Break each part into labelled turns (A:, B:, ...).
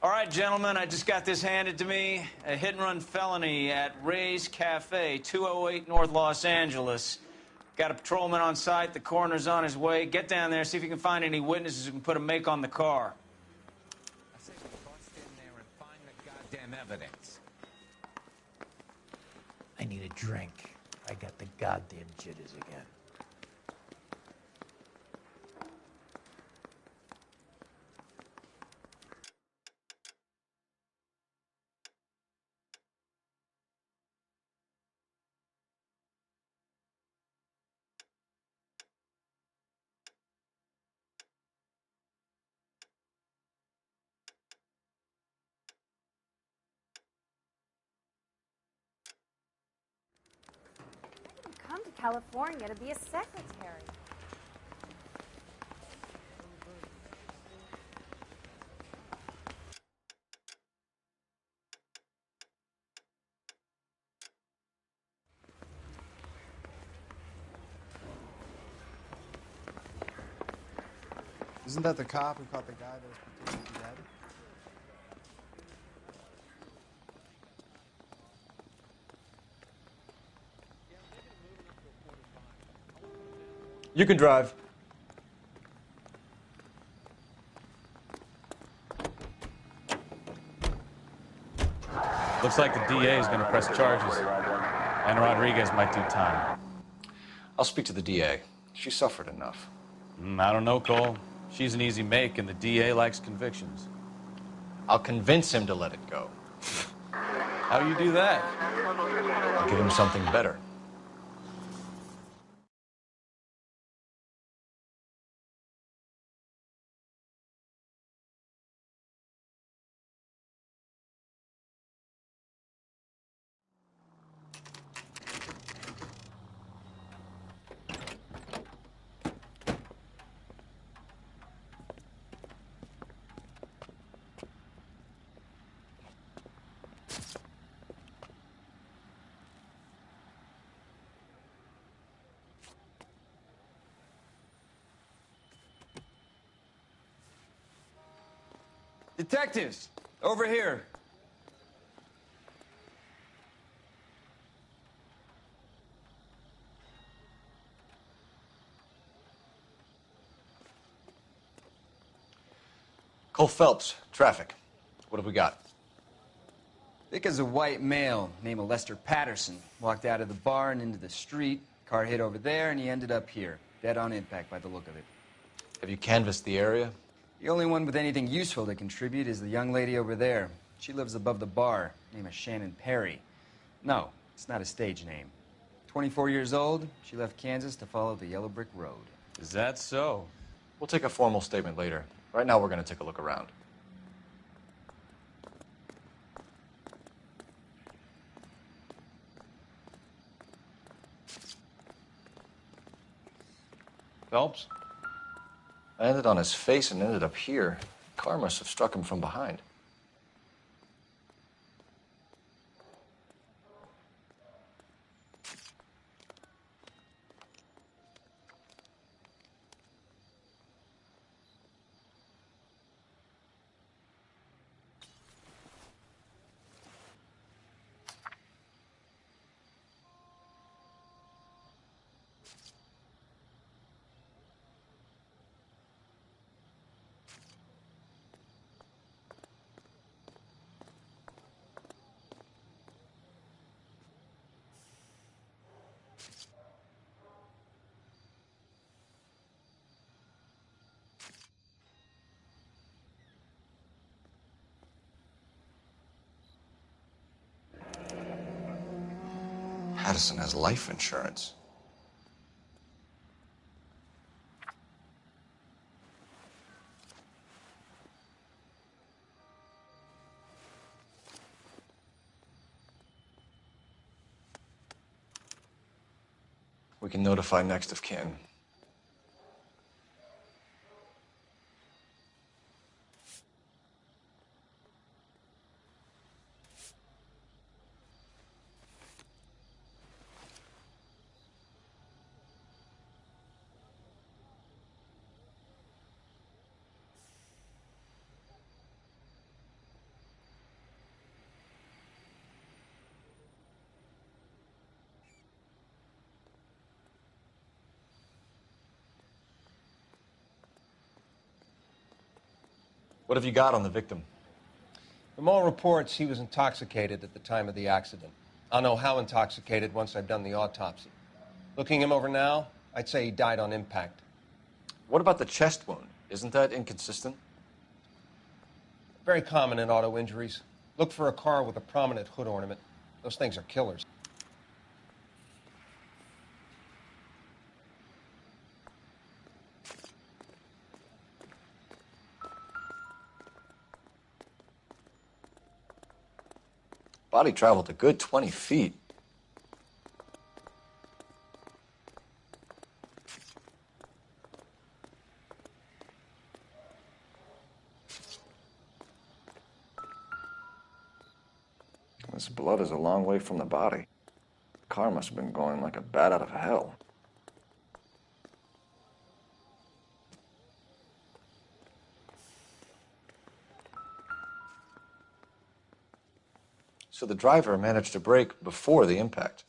A: All right, gentlemen, I just got this handed to me. A hit-and-run felony at Ray's Cafe, 208 North Los Angeles. Got a patrolman on site. The coroner's on his way. Get down there, see if you can find any witnesses who can put a make on the car.
B: I say we bust in there and find the goddamn evidence.
C: I need a drink. I got the goddamn jitters again.
D: Come to California to be a secretary.
E: Isn't that the cop who caught the guy that was pretending to be dead?
F: You can drive.
A: Looks like the DA is going to press charges, and Rodriguez might do time.
F: I'll speak to the DA. She suffered enough.
A: I don't know, Cole. She's an easy make, and the DA likes convictions.
F: I'll convince him to let it go.
A: How you do that?
F: I'll give him something better.
G: Detectives, over here.
F: Cole Phelps, traffic. What have we got?
G: Vic is a white male named Lester Patterson. Walked out of the bar and into the street. Car hit over there, and he ended up here. Dead on impact by the look of it.
F: Have you canvassed the area?
G: The only one with anything useful to contribute is the young lady over there. She lives above the bar. Name is Shannon Perry. No, it's not a stage name. 24 years old, she left Kansas to follow the yellow brick road.
A: Is that so?
F: We'll take a formal statement later. Right now, we're going to take a look around.
A: Phelps?
F: I landed on his face and ended up here. The car must have struck him from behind. Patterson has life insurance. We can notify next of kin. What have you got on the victim?
H: From all reports, he was intoxicated at the time of the accident. I'll know how intoxicated once I've done the autopsy. Looking him over now, I'd say he died on impact.
F: What about the chest wound? Isn't that inconsistent?
H: Very common in auto injuries. Look for a car with a prominent hood ornament. Those things are killers.
F: Body traveled a good 20 feet. This blood is a long way from the body. The car must have been going like a bat out of hell. So the driver managed to brake before the impact.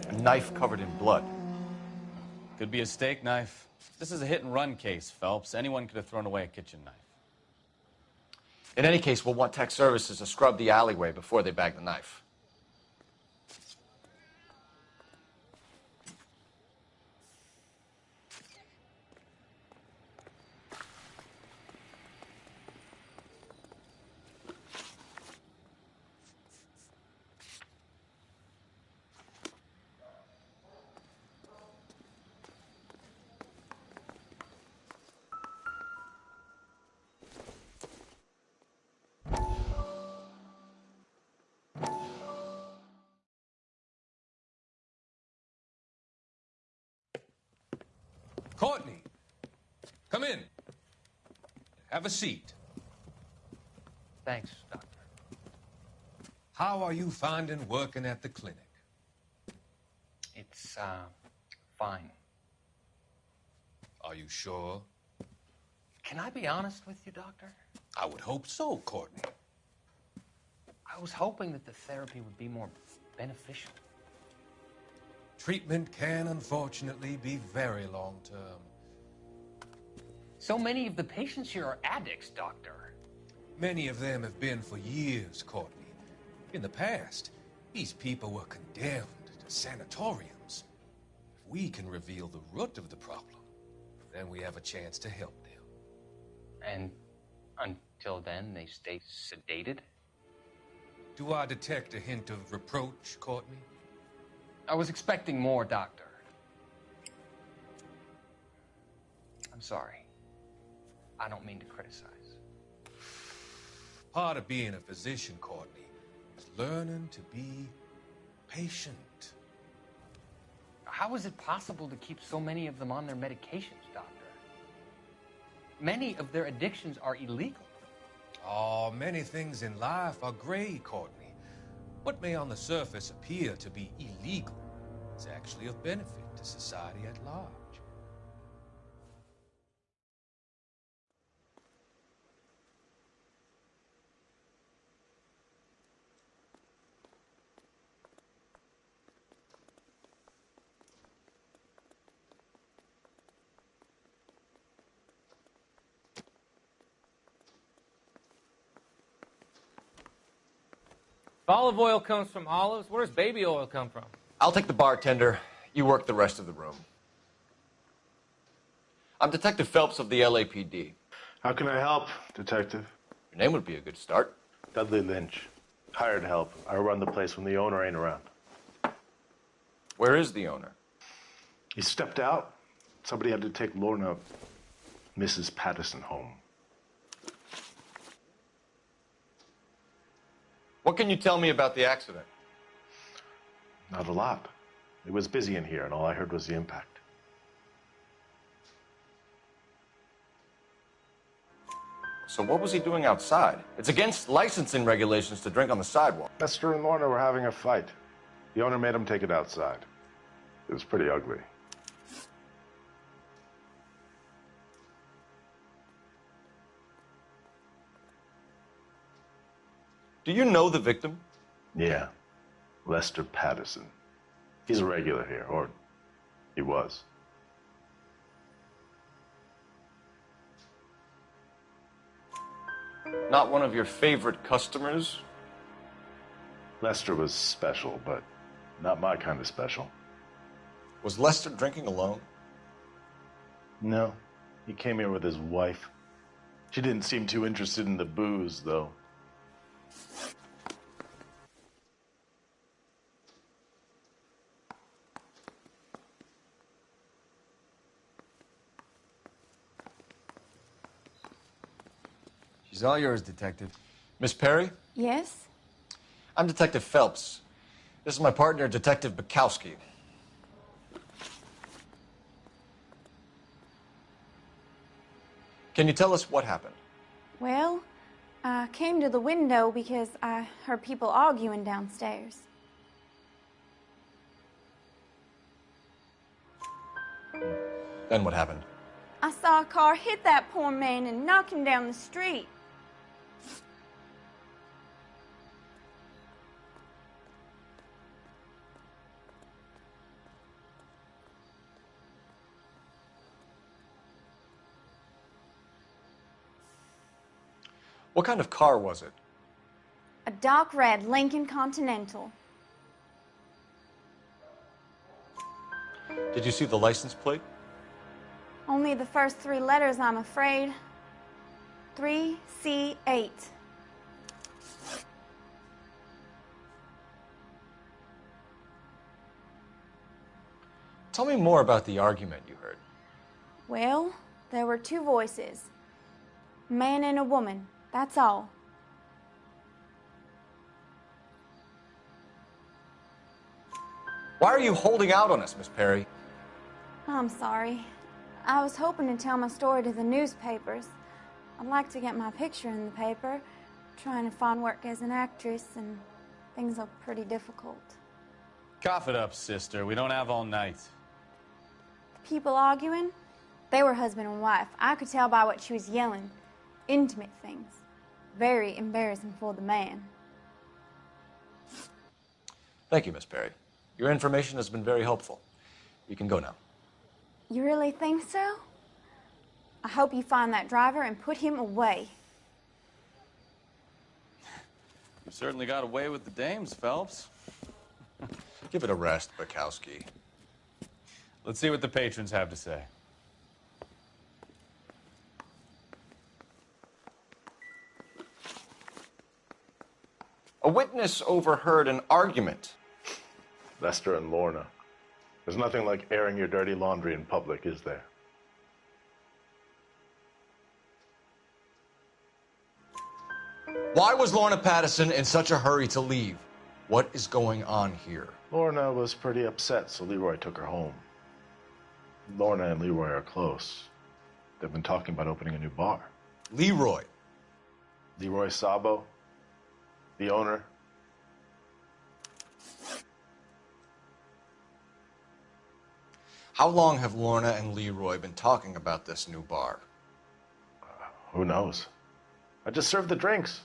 F: A knife covered in blood.
A: Could be a steak knife. This is a hit-and-run case, Phelps. Anyone could have thrown away a kitchen knife.
F: In any case, we'll want tech services to scrub the alleyway before they bag the knife.
B: Courtney, come in. Have a seat.
I: Thanks, Doctor.
B: How are you finding working at the clinic?
I: It's, fine.
B: Are you sure?
I: Can I be honest with you, Doctor?
B: I would hope so, Courtney.
I: I was hoping that the therapy would be more beneficial.
B: Treatment can, unfortunately, be very long-term.
I: So many of the patients here are addicts, Doctor.
B: Many of them have been for years, Courtney. In the past, these people were condemned to sanatoriums. If we can reveal the root of the problem, then we have a chance to help them.
I: And until then, they stay sedated?
B: Do I detect a hint of reproach, Courtney?
I: I was expecting more, Doctor. I'm sorry. I don't mean to criticize.
B: Part of being a physician, Courtney, is learning to be patient.
I: How is it possible to keep so many of them on their medications, Doctor? Many of their addictions are illegal.
B: Oh, many things in life are gray, Courtney. What may on the surface appear to be illegal is actually of benefit to society at large.
J: If olive oil comes from olives, where does baby oil come from?
F: I'll take the bartender. You work the rest of the room. I'm Detective Phelps of the LAPD.
K: How can I help, Detective?
F: Your name would be a good start.
K: Dudley Lynch. Hired help. I run the place when the owner ain't around.
F: Where is the owner?
K: He stepped out. Somebody had to take Lorna, Mrs. Patterson, home.
F: What can you tell me about the accident?
K: Not a lot. It was busy in here, and all I heard was the impact.
F: So what was he doing outside? It's against licensing regulations to drink on the sidewalk.
K: Lester and Lorna were having a fight. The owner made him take it outside. It was pretty ugly.
F: Do you know the victim?
K: Yeah. Lester Patterson. He's a regular here, or he was.
F: Not one of your favorite customers?
K: Lester was special, but not my kind of special.
F: Was Lester drinking alone?
K: No. He came here with his wife. She didn't seem too interested in the booze, though.
G: She's all yours, Detective.
F: Miss Perry?
D: Yes?
F: I'm Detective Phelps. This is my partner, Detective Bukowski. Can you tell us what happened?
D: Well, I came to the window because I heard people arguing downstairs.
F: Then what happened?
D: I saw a car hit that poor man and knock him down the street.
F: What kind of car was it?
D: A dark red Lincoln Continental.
F: Did you see the license plate?
D: Only the first three letters, I'm afraid. 3C8.
F: Tell me more about the argument you heard.
D: Well, there were two voices. A man and a woman, that's all.
F: Why are you holding out on us, Miss Perry?
D: I'm sorry. I was hoping to tell my story to the newspapers. I'd like to get my picture in the paper. Trying to find work as an actress, and things are pretty difficult.
A: Cough it up, sister. We don't have all night.
D: People arguing? They were husband and wife. I could tell by what she was yelling. Intimate things. Very embarrassing for the man.
F: Thank you, Miss Perry. Your information has been very helpful. You can go now.
D: You really think so? I hope you find that driver and put him away.
A: You certainly got away with the dames, Phelps.
F: Give it a rest, Bukowski.
A: Let's see what the patrons have to say.
F: A witness overheard an argument.
K: Lester and Lorna. There's nothing like airing your dirty laundry in public, is there?
F: Why was Lorna Patterson in such a hurry to leave? What is going on here?
K: Lorna was pretty upset, so Leroy took her home. Lorna and Leroy are close. They've been talking about opening a new bar.
F: Leroy?
K: Leroy Sabo, the owner.
F: How long have Lorna and Leroy been talking about this new bar?
K: Who knows? I just served the drinks.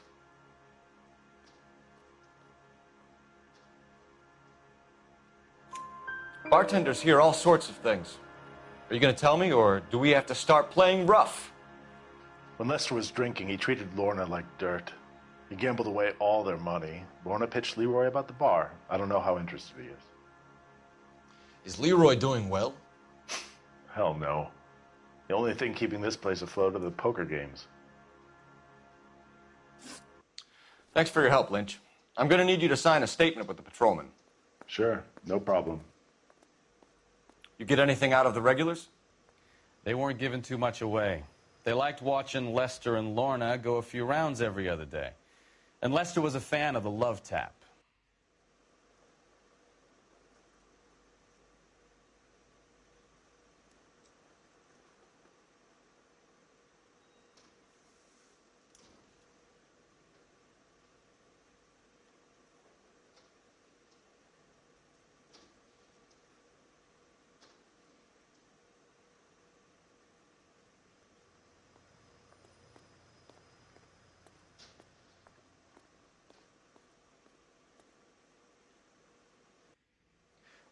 F: Bartenders hear all sorts of things. Are you going to tell me, or do we have to start playing rough?
K: When Lester was drinking, he treated Lorna like dirt. He gambled away all their money. Lorna pitched Leroy about the bar. I don't know how interested he is.
F: Is Leroy doing well?
K: Hell no. The only thing keeping this place afloat are the poker games.
F: Thanks for your help, Lynch. I'm going to need you to sign a statement with the patrolman.
K: Sure, no problem.
F: You get anything out of the regulars?
A: They weren't giving too much away. They liked watching Lester and Lorna go a few rounds every other day. And Lester was a fan of the love tap.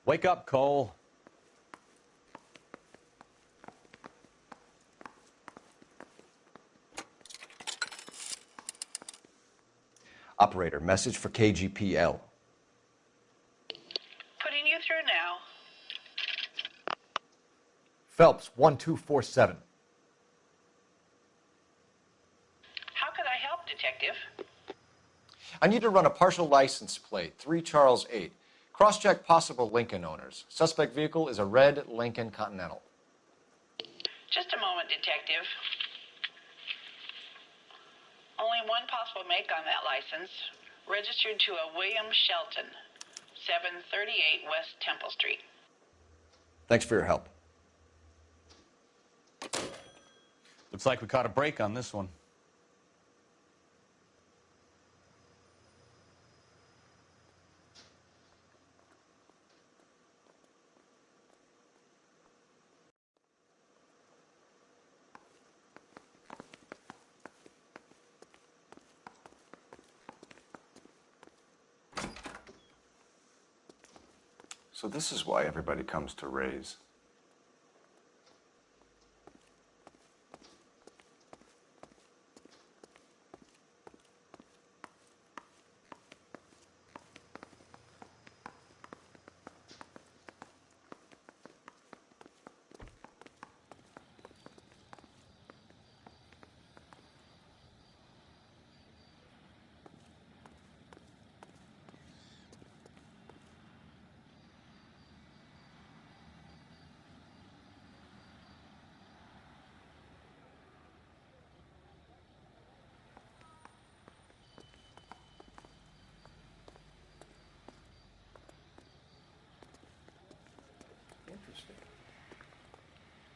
L: Wake up, Cole.
M: Operator, message for KGPL.
N: Putting you through now.
L: Phelps, 1247.
N: How could I help, Detective?
M: I need to run a partial license plate, 3 Charles 8. Cross-check possible Lincoln owners. Suspect vehicle is a red Lincoln Continental.
N: Just a moment, Detective. Only one possible make on that license. Registered to a William Shelton, 738 West Temple Street.
M: Thanks for your help.
L: Looks like we caught a break on this one.
F: So this is why everybody comes to Ray's.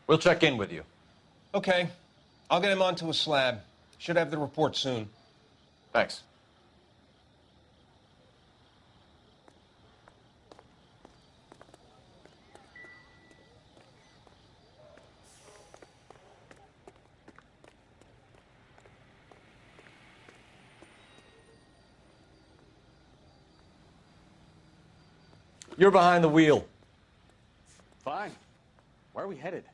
M: We'll check in with you.
H: Okay. I'll get him onto a slab. Should have the report soon.
M: Thanks. You're behind the wheel.
L: Fine. Where are we headed?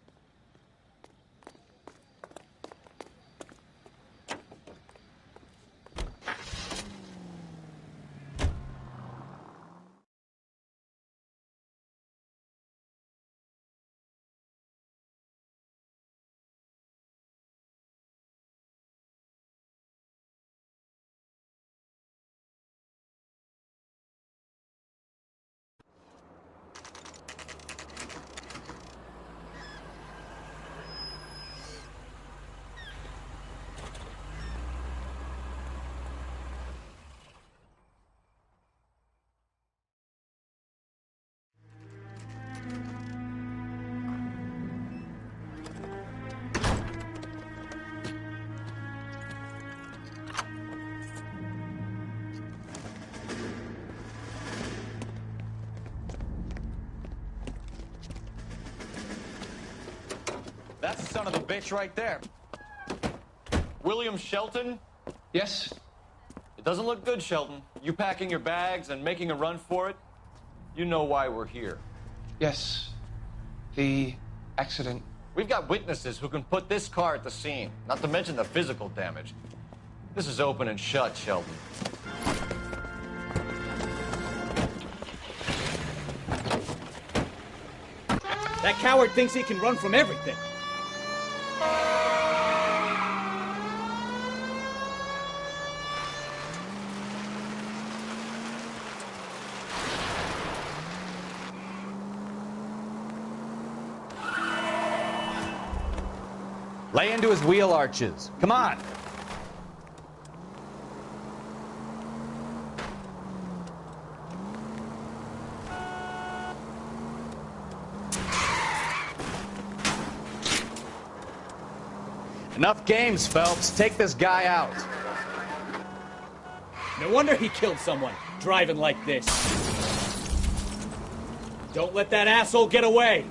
L: That's the son of a bitch right there. William Shelton?
H: Yes?
M: It doesn't look good, Shelton. You packing your bags and making a run for it? You know why we're here.
H: Yes. The accident.
M: We've got witnesses who can put this car at the scene, not to mention the physical damage. This is open and shut, Shelton.
O: That coward thinks he can run from everything.
L: Lay into his wheel arches. Come on. Enough games, Phelps. Take this guy out.
O: No wonder he killed someone, driving like this. Don't let that asshole get away.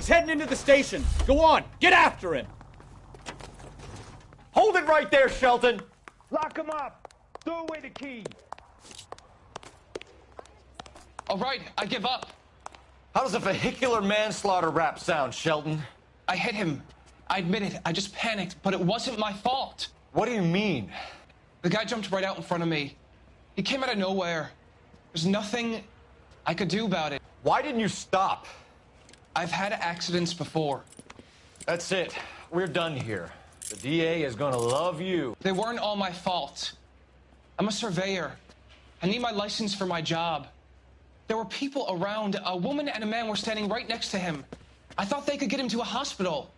O: He's heading into the station. Go on, get after him.
M: Hold it right there, Shelton.
L: Lock him up. Throw away the key.
P: All right, I give up.
M: How does a vehicular manslaughter rap sound, Shelton?
P: I hit him. I admit it. I just panicked, but it wasn't my fault.
M: What do you mean?
P: The guy jumped right out in front of me. He came out of nowhere. There's nothing I could do about it.
M: Why didn't you stop?
P: I've had accidents before.
M: That's it. We're done here. The DA is gonna love you.
P: They weren't all my fault. I'm a surveyor. I need my license for my job. There were people around. A woman and a man were standing right next to him. I thought they could get him to a hospital.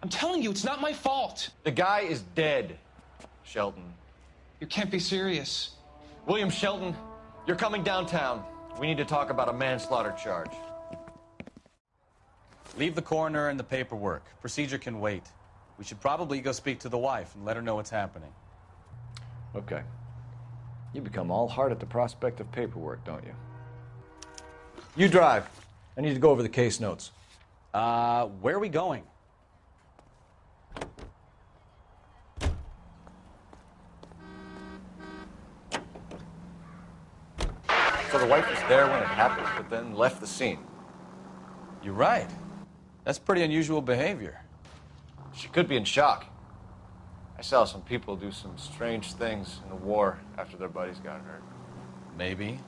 P: I'm telling you, it's not my fault.
M: The guy is dead, Shelton.
P: You can't be serious.
M: William Shelton, you're coming downtown. We need to talk about a manslaughter charge.
A: Leave the coroner and the paperwork. Procedure can wait. We should probably go speak to the wife and let her know what's happening.
F: Okay. You become all heart at the prospect of paperwork, don't you?
M: You drive. I need to go over the case notes.
A: Where are we going?
M: So the wife was there when it happened, but then left the scene.
A: You're right. That's pretty unusual behavior.
M: She could be in shock. I saw some people do some strange things in the war after their buddies got hurt.
A: Maybe.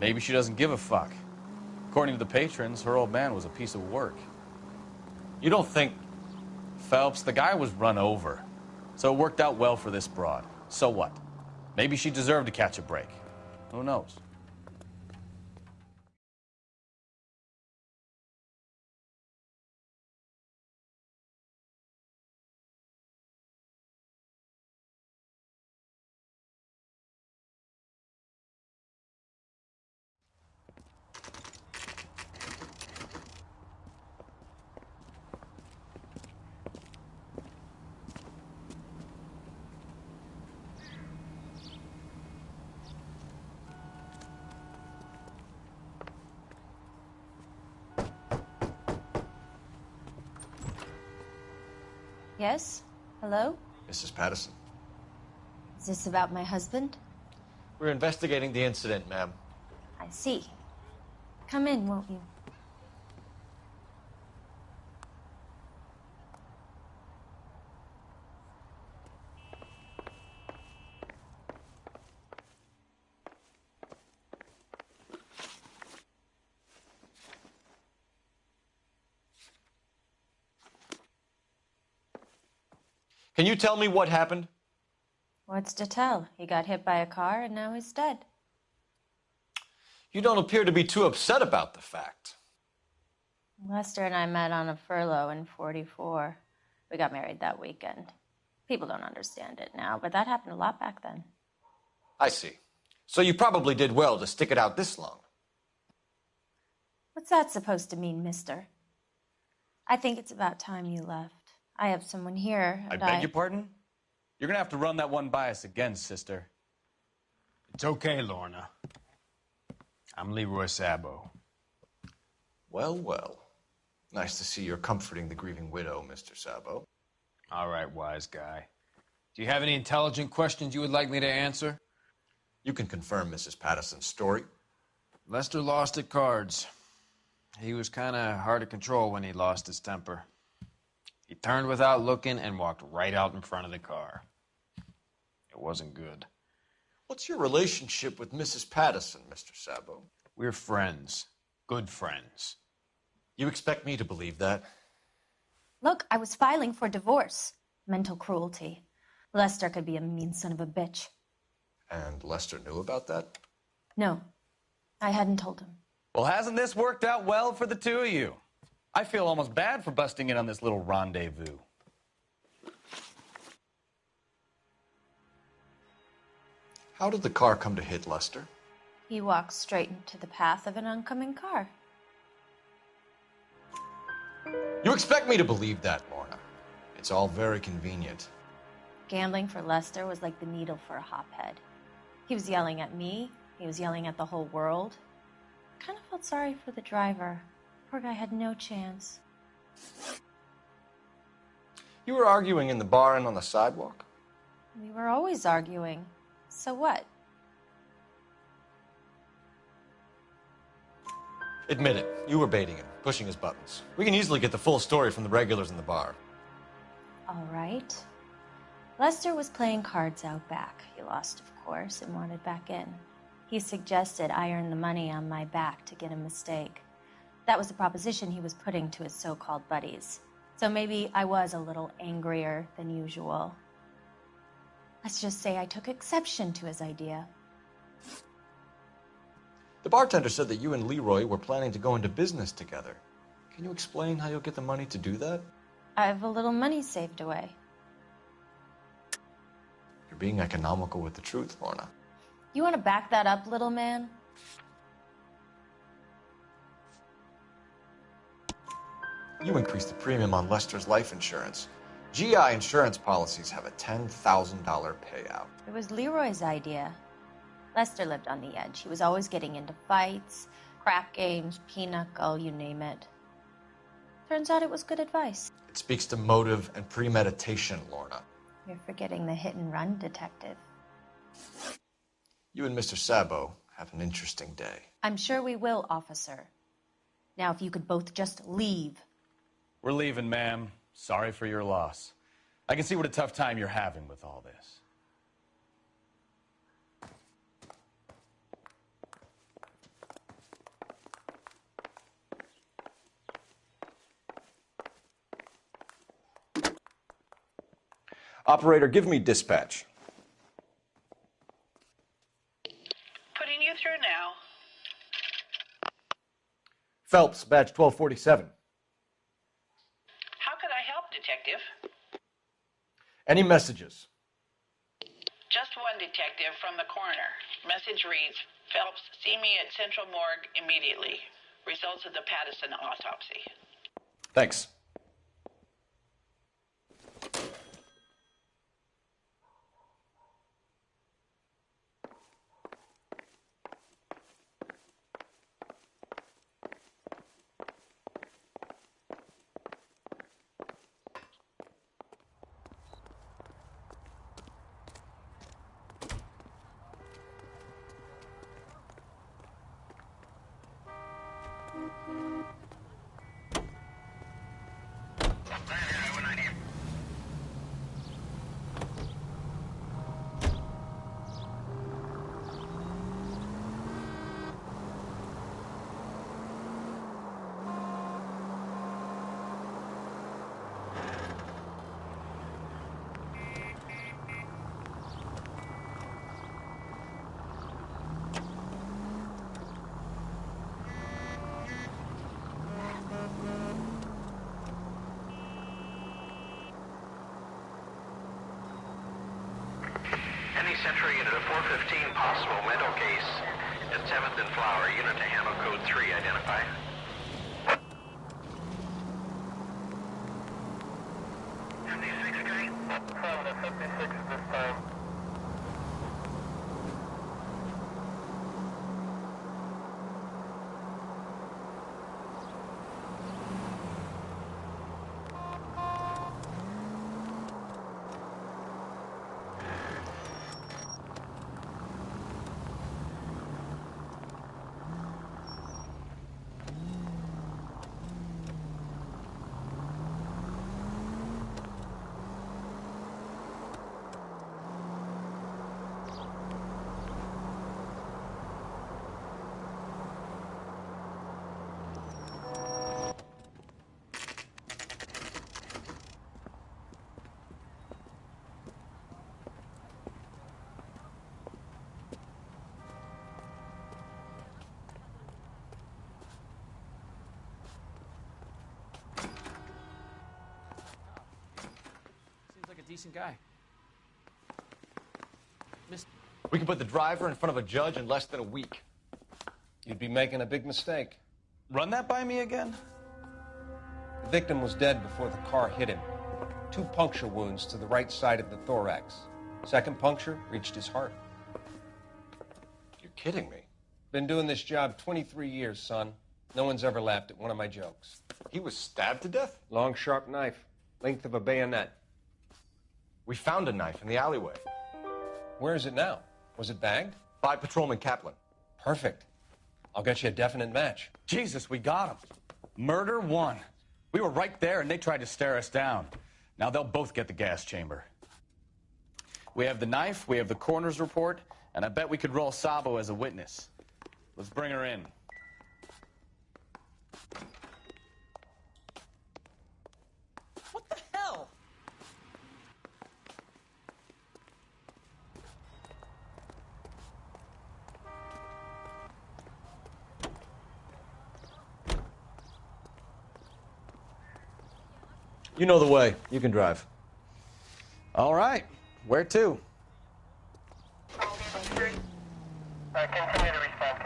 A: Maybe she doesn't give a fuck. According to the patrons, her old man was a piece of work.
M: You don't think...
A: Phelps, the guy was run over. So it worked out well for this broad. So what? Maybe she deserved to catch a break. Who knows?
Q: Yes? Hello?
M: Mrs. Patterson.
Q: Is this about my husband?
M: We're investigating the incident, ma'am.
Q: I see. Come in, won't you?
M: Can you tell me what happened?
Q: What's to tell? He got hit by a car and now he's dead.
M: You don't appear to be too upset about the fact.
Q: Lester and I met on a furlough in '44. We got married that weekend. People don't understand it now, but that happened a lot back then.
M: I see. So you probably did well to stick it out this long.
Q: What's that supposed to mean, mister? I think it's about time you left. I have someone here,
A: I
Q: and
A: beg your pardon? You're gonna have to run that one by us again, sister.
R: It's okay, Lorna. I'm Leroy Sabo.
M: Well, well. Nice to see you're comforting the grieving widow, Mr. Sabo.
R: All right, wise guy. Do you have any intelligent questions you would like me to answer?
M: You can confirm Mrs. Patterson's story.
R: Lester lost at cards. He was kind of hard to control when he lost his temper. He turned without looking and walked right out in front of the car. It wasn't good.
M: What's your relationship with Mrs. Patterson, Mr. Sabo?
R: We're friends. Good friends.
M: You expect me to believe that?
Q: Look, I was filing for divorce. Mental cruelty. Lester could be a mean son of a bitch.
M: And Lester knew about that?
Q: No, I hadn't told him.
A: Well, hasn't this worked out well for the two of you? I feel almost bad for busting in on this little rendezvous.
M: How did the car come to hit Lester?
Q: He walked straight into the path of an oncoming car.
M: You expect me to believe that, Lorna. It's all very convenient.
Q: Gambling for Lester was like the needle for a hophead. He was yelling at me. He was yelling at the whole world. I kind of felt sorry for the driver. Poor poor guy had no chance.
M: You were arguing in the bar and on the sidewalk?
Q: We were always arguing. So what?
M: Admit it. You were baiting him, pushing his buttons. We can easily get the full story from the regulars in the bar.
Q: All right. Lester was playing cards out back. He lost, of course, and wanted back in. He suggested I earn the money on my back to get a mistake. That was the proposition he was putting to his so-called buddies. So maybe I was a little angrier than usual. Let's just say I took exception to his idea.
M: The bartender said that you and Leroy were planning to go into business together. Can you explain how you'll get the money to do that?
Q: I have a little money saved away.
M: You're being economical with the truth, Lorna.
Q: You want to back that up, little man?
M: You increased the premium on Lester's life insurance. GI insurance policies have a $10,000 payout.
Q: It was Leroy's idea. Lester lived on the edge. He was always getting into fights, crack games, pinochle, you name it. Turns out it was good advice.
M: It speaks to motive and premeditation, Lorna.
Q: You're forgetting the hit-and-run detective.
M: You and Mr. Sabo have an interesting day.
Q: I'm sure we will, officer. Now, if you could both just leave.
L: We're leaving, ma'am. Sorry for your loss. I can see what a tough time you're having with all this.
M: Operator, give me dispatch.
N: Putting you through now.
M: Phelps, badge 1247.
N: How could I help, Detective?
M: Any messages?
N: Just one detective from the coroner. Message reads, Phelps, see me at Central Morgue immediately. Results of the Pattison autopsy.
M: Thanks.
S: Century unit of 415, possible mental case at 7th and Flower. Unit to handle code 3, identify. This time.
A: Decent guy.
M: We can put the driver in front of a judge in less than a week.
H: You'd be making a big mistake.
L: Run that by me again?
H: The victim was dead before the car hit him. 2 puncture wounds to the right side of the thorax. Second puncture reached his heart.
M: You're kidding me.
H: Been doing this job 23 years, son. No one's ever laughed at one of my jokes.
M: He was stabbed to death?
H: Long, sharp knife, length of a bayonet.
M: We found a knife in the alleyway.
H: Where is it now? Was it bagged?
M: By Patrolman Kaplan.
H: Perfect. I'll get you a definite match.
L: Jesus, we got him. Murder one. We were right there and they tried to stare us down. Now they'll both get the gas chamber. We have the knife, we have the coroner's report, and I bet we could roll Sabo as a witness. Let's bring her in.
T: What the hell?
M: You know the way. You can drive.
L: All right. Where to?
S: Continue to respond.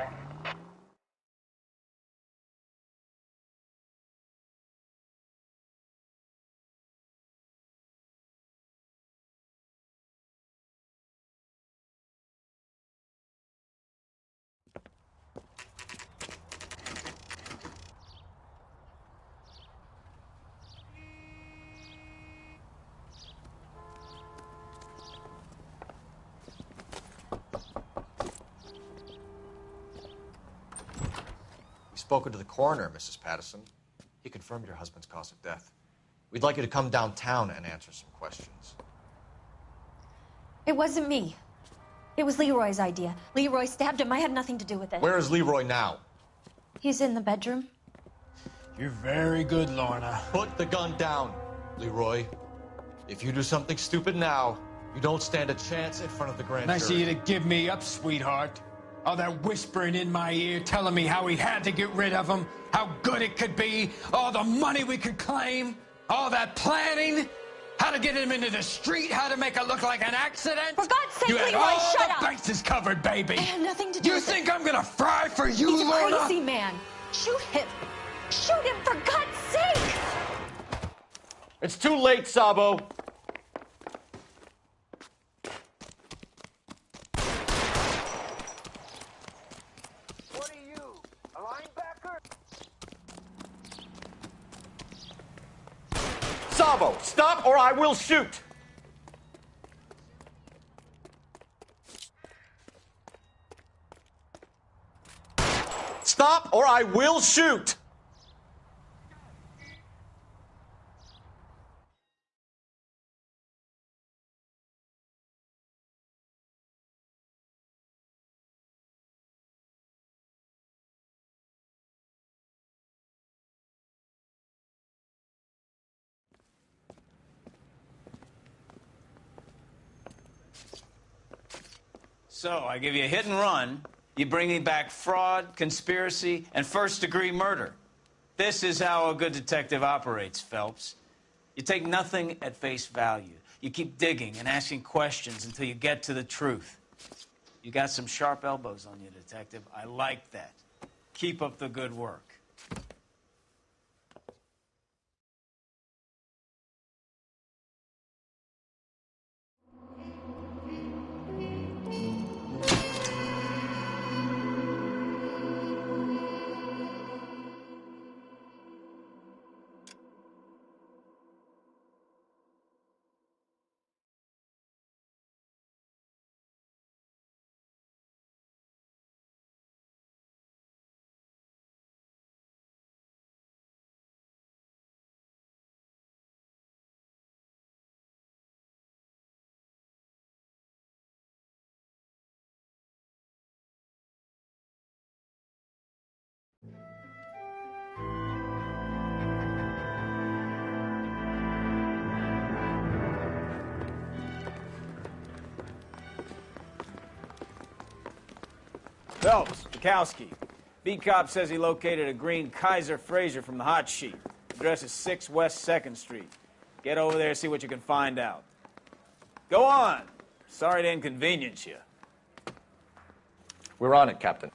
M: Spoken to the coroner, Mrs. Patterson. He confirmed your husband's cause of death. We'd like you to come downtown and answer some questions.
Q: It wasn't me. It was Leroy's idea. Leroy stabbed him. I had nothing to do with it.
M: Where is Leroy now?
Q: He's in the bedroom.
R: You're very good, Lorna.
M: Put the gun down, Leroy. If you do something stupid now, you don't stand a chance in front of the grand
R: Nice of
M: jury.
R: you to give me up, sweetheart. All that whispering in my ear, telling me how we had to get rid of him, how good it could be, all the money we could claim, all that planning, how to get him into the street, how to make it look like an accident.
Q: For God's sake,
R: you had
Q: Leroy,
R: all
Q: shut
R: the
Q: up!
R: bases covered, baby.
Q: I had nothing to do
R: You
Q: with
R: think
Q: it.
R: I'm gonna fry for you,
Q: He's a
R: Lorna?
Q: crazy man. Shoot him. Shoot him, for God's sake!
M: It's too late, Sabo.
S: What are you, a linebacker?
M: Sabo, stop or I will shoot. Stop or I will shoot.
A: So, I give you a hit and run. You bring me back fraud, conspiracy, and first-degree murder. This is how a good detective operates, Phelps. You take nothing at face value. You keep digging and asking questions until you get to the truth. You got some sharp elbows on you, detective. I like that. Keep up the good work.
U: Phelps, Bukowski. Beat cop says he located a green Kaiser Fraser from the hot sheet. Address is 6 West 2nd Street. Get over there, see what you can find out. Go on. Sorry to inconvenience you.
F: We're on it, Captain.